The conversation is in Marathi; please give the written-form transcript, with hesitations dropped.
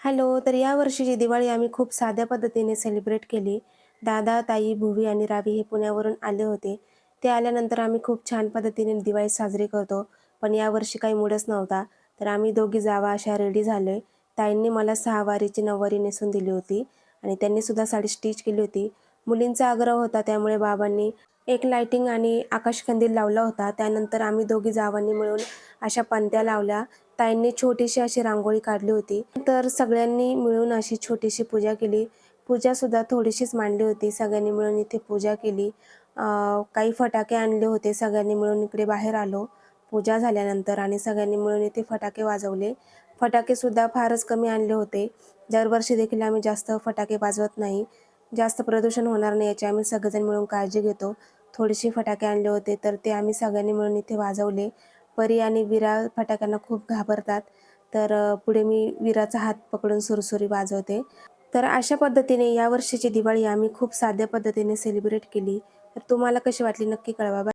हॅलो, तर या वर्षीची दिवाळी आम्ही खूप साध्या पद्धतीने सेलिब्रेट केली. दादा, ताई, भुवी आणि रावी हे पुण्यावरून आले होते. ते आल्यानंतर आम्ही खूप छान पद्धतीने दिवाळी साजरी करतो. पण यावर्षी काही मूडच नव्हता. तर आम्ही दोघी जावा अशा रेडी झालोय. ताईंनी मला सहावारीची नऊवारी नेसून दिली होती आणि त्यांनी सुद्धा साडी स्टिच केली होती. मुलींचा आग्रह होता त्यामुळे बाबांनी एक लाइटिंग आणि आकाशकंदील लावला होता. त्यानंतर आम्ही दोघी जावांनी मिळून अशा पणत्या लावल्या. ताईंनी छोटीशी अशी रांगोळी काढली होती. तर सगळ्यांनी मिळून अशी छोटीशी पूजा केली. पूजासुद्धा थोडीशीच मांडली होती. सगळ्यांनी मिळून इथे पूजा केली. काही फटाके आणले होते. सगळ्यांनी मिळून इकडे बाहेर आलो पूजा झाल्यानंतर आणि सगळ्यांनी मिळून इथे फटाके वाजवले. फटाकेसुद्धा फारच कमी आणले होते. दरवर्षी देखील आम्ही जास्त फटाके वाजवत नाही. जास्त प्रदूषण होणार नाही याची आम्ही सगळेजण मिळून काळजी घेतो. थोडेसे फटाके आणले होते तर ते आम्ही सगळ्यांनी मिळून इथे वाजवले. परी आणि वीरा फटाक्यांना खूप घाबरतात. तर पुढे मी वीराचा हात पकडून सुरसुरी वाजवते. तर अशा पद्धतीने यावर्षीची दिवाळी आम्ही खूप साध्या पद्धतीने सेलिब्रेट केली. तर तुम्हाला कशी वाटली नक्की कळवा.